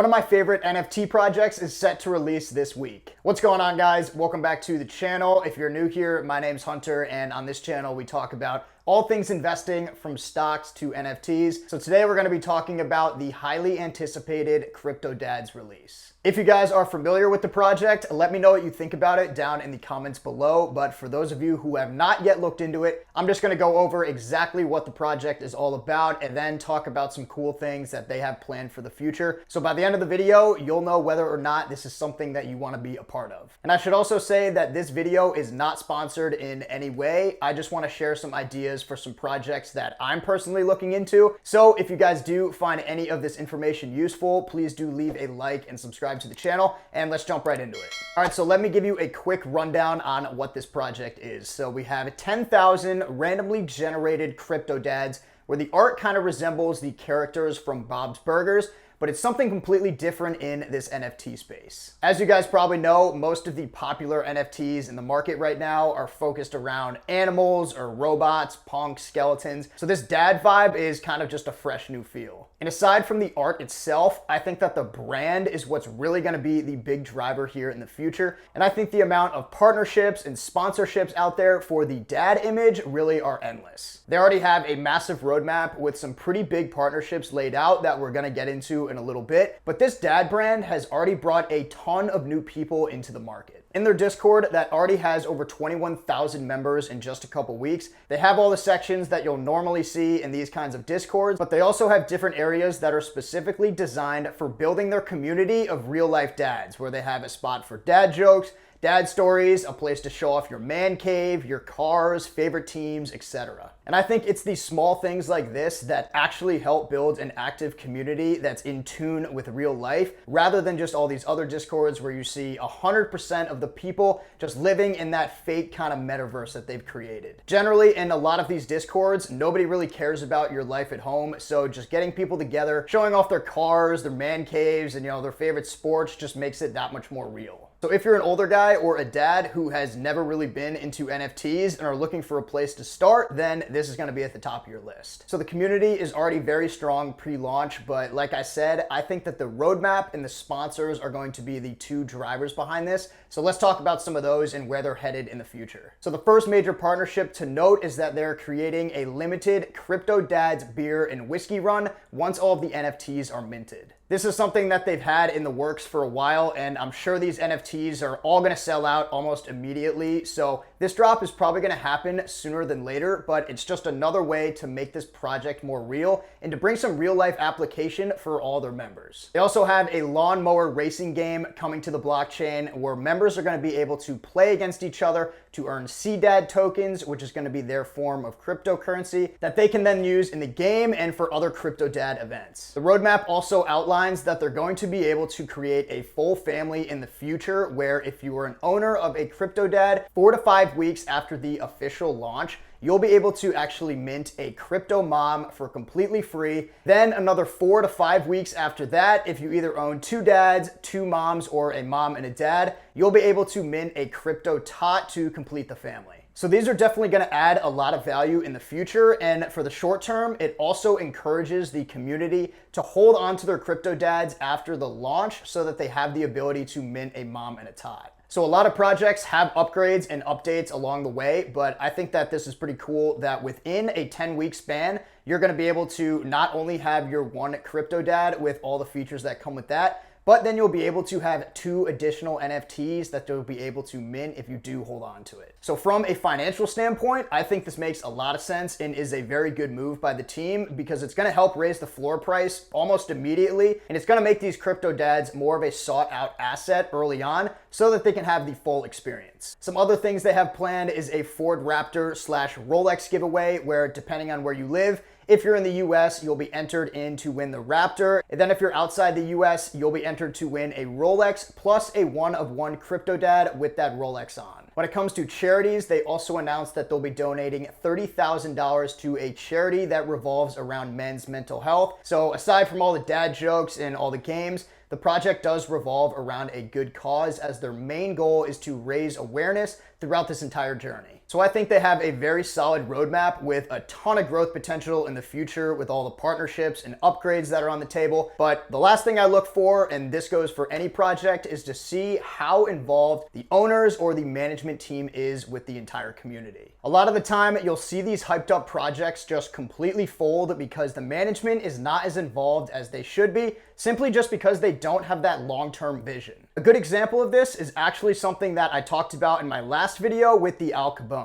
One of my favorite NFT projects is set to release this week. What's going on, guys? Welcome back to the channel. If you're new here, my name's Hunter, and on this channel we talk about all things investing from stocks to NFTs. So today we're going to be talking about the highly anticipated CryptoDads release. If you guys are familiar with the project, let me know what you think about it down in the comments below. But for those of you who have not yet looked into it, I'm just going to go over exactly what the project is all about and then talk about some cool things that they have planned for the future. So by the end of the video, you'll know whether or not this is something that you want to be a part of. And I should also say that this video is not sponsored in any way. I just want to share some ideas for some projects that I'm personally looking into. So if you guys do find any of this information useful, please do leave a like and subscribe to the channel, and let's jump right into it. All right, so let me give you a quick rundown on what this project is. So we have 10,000 randomly generated CryptoDads where the art kind of resembles the characters from Bob's Burgers, but it's something completely different in this NFT space. As you guys probably know, most of the popular NFTs in the market right now are focused around animals or robots, punks, skeletons. So this dad vibe is kind of just a fresh new feel. And aside from the art itself, I think that the brand is what's really gonna be the big driver here in the future. And I think the amount of partnerships and sponsorships out there for the dad image really are endless. They already have a massive roadmap with some pretty big partnerships laid out that we're gonna get into in a little bit. But this dad brand has already brought a ton of new people into the market. In their Discord that already has over 21,000 members in just a couple weeks, they have all the sections that you'll normally see in these kinds of Discords, but they also have different areas that are specifically designed for building their community of real life dads, where they have a spot for dad jokes, dad stories, a place to show off your man cave, your cars, favorite teams, etc. And I think it's these small things like this that actually help build an active community that's in tune with real life, rather than just all these other Discords where you see 100% of the people just living in that fake kind of metaverse that they've created. Generally, in a lot of these Discords, nobody really cares about your life at home, so just getting people together, showing off their cars, their man caves, and their favorite sports just makes it that much more real. So if you're an older guy or a dad who has never really been into NFTs and are looking for a place to start, then this is going to be at the top of your list. So the community is already very strong pre-launch, but like I said, I think that the roadmap and the sponsors are going to be the two drivers behind this. So let's talk about some of those and where they're headed in the future. So the first major partnership to note is that they're creating a limited CryptoDads beer and whiskey run once all of the NFTs are minted. This is something that they've had in the works for a while, and I'm sure these NFTs are all gonna sell out almost immediately. So this drop is probably gonna happen sooner than later, but it's just another way to make this project more real and to bring some real life application for all their members. They also have a lawnmower racing game coming to the blockchain where members are gonna be able to play against each other to earn CDAD tokens, which is gonna be their form of cryptocurrency that they can then use in the game and for other CryptoDad events. The roadmap also outlines that they're going to be able to create a full family in the future where if you are an owner of a CryptoDad, 4 to 5 weeks after the official launch, you'll be able to actually mint a crypto mom for completely free. Then another 4 to 5 weeks after that, if you either own 2 dads, 2 moms, or a mom and a dad, you'll be able to mint a crypto tot to complete the family. So these are definitely going to add a lot of value in the future, and for the short term, it also encourages the community to hold on to their CryptoDads after the launch so that they have the ability to mint a mom and a tot. So a lot of projects have upgrades and updates along the way, but I think that this is pretty cool that within a 10-week span, you're going to be able to not only have your one CryptoDad with all the features that come with that, but then you'll be able to have 2 additional NFTs that you'll be able to mint if you do hold on to it. So from a financial standpoint, I think this makes a lot of sense and is a very good move by the team because it's gonna help raise the floor price almost immediately, and it's gonna make these CryptoDads more of a sought out asset early on so that they can have the full experience. Some other things they have planned is a Ford Raptor / Rolex giveaway where, depending on where you live, if you're in the US, you'll be entered in to win the Raptor. And then if you're outside the US, you'll be entered to win a Rolex plus a one-of-one CryptoDad with that Rolex on. When it comes to charities, they also announced that they'll be donating $30,000 to a charity that revolves around men's mental health. So aside from all the dad jokes and all the games, the project does revolve around a good cause as their main goal is to raise awareness throughout this entire journey. So I think they have a very solid roadmap with a ton of growth potential in the future with all the partnerships and upgrades that are on the table. But the last thing I look for, and this goes for any project, is to see how involved the owners or the management team is with the entire community. A lot of the time, you'll see these hyped up projects just completely fold because the management is not as involved as they should be, simply just because they don't have that long-term vision. A good example of this is actually something that I talked about in my last video with the Al Cabones.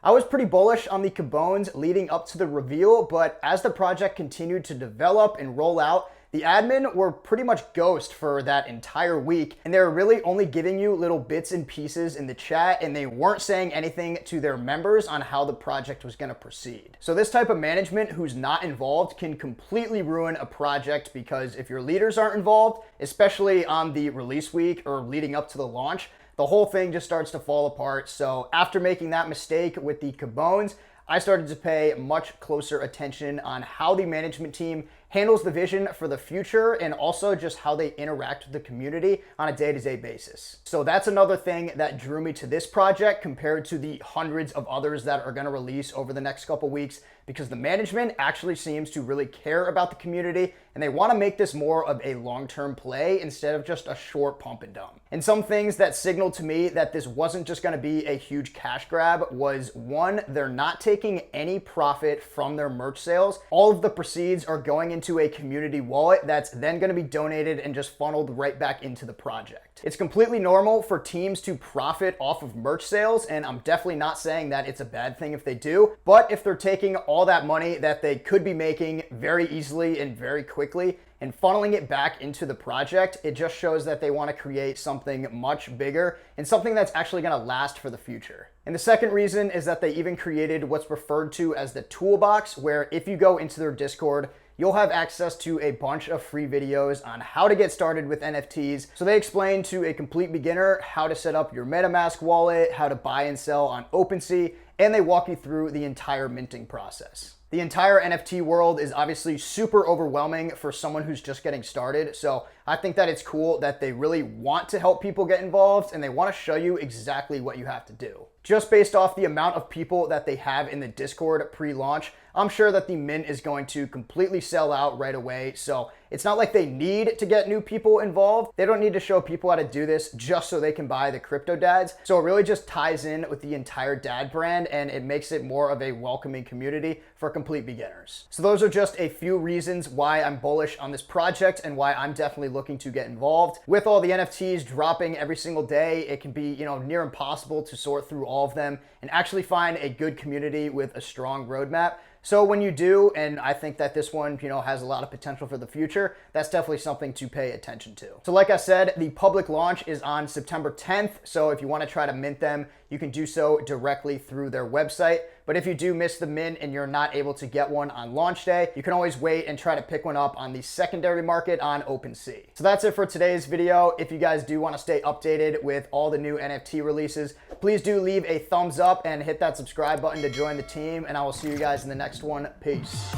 I was pretty bullish on the Cabones leading up to the reveal, but as the project continued to develop and roll out, the admin were pretty much ghost for that entire week, and they were really only giving you little bits and pieces in the chat, and they weren't saying anything to their members on how the project was gonna proceed. So this type of management who's not involved can completely ruin a project, because if your leaders aren't involved, especially on the release week or leading up to the launch, the whole thing just starts to fall apart. So after making that mistake with the Cabones, I started to pay much closer attention on how the management team handles the vision for the future and also just how they interact with the community on a day-to-day basis. So that's another thing that drew me to this project compared to the hundreds of others that are going to release over the next couple weeks, because the management actually seems to really care about the community and they want to make this more of a long-term play instead of just a short pump and dump. And some things that signaled to me that this wasn't just going to be a huge cash grab was, one, they're not taking any profit from their merch sales. All of the proceeds are going into a community wallet that's then going to be donated and just funneled right back into the project. It's completely normal for teams to profit off of merch sales, and I'm definitely not saying that it's a bad thing if they do, but if they're taking all that money that they could be making very easily and very quickly and funneling it back into the project, it just shows that they want to create something much bigger and something that's actually going to last for the future. And the second reason is that they even created what's referred to as the toolbox, where if you go into their Discord, you'll have access to a bunch of free videos on how to get started with NFTs. So they explain to a complete beginner how to set up your MetaMask wallet, how to buy and sell on OpenSea, and they walk you through the entire minting process. The entire NFT world is obviously super overwhelming for someone who's just getting started. So I think that it's cool that they really want to help people get involved and they want to show you exactly what you have to do. Just based off the amount of people that they have in the Discord pre-launch, I'm sure that the mint is going to completely sell out right away. So it's not like they need to get new people involved. They don't need to show people how to do this just so they can buy the CryptoDads. So it really just ties in with the entire dad brand and it makes it more of a welcoming community for complete beginners. So those are just a few reasons why I'm bullish on this project and why I'm definitely looking to get involved. With all the NFTs dropping every single day, it can be, near impossible to sort through all of them and actually find a good community with a strong roadmap. So when you do, and I think that this one, has a lot of potential for the future, that's definitely something to pay attention to. So like I said, the public launch is on September 10th. So if you want to try to mint them, you can do so directly through their website. But if you do miss the mint and you're not able to get one on launch day, you can always wait and try to pick one up on the secondary market on OpenSea. So that's it for today's video. If you guys do want to stay updated with all the new NFT releases, please do leave a thumbs up and hit that subscribe button to join the team. And I will see you guys in the next one. Peace.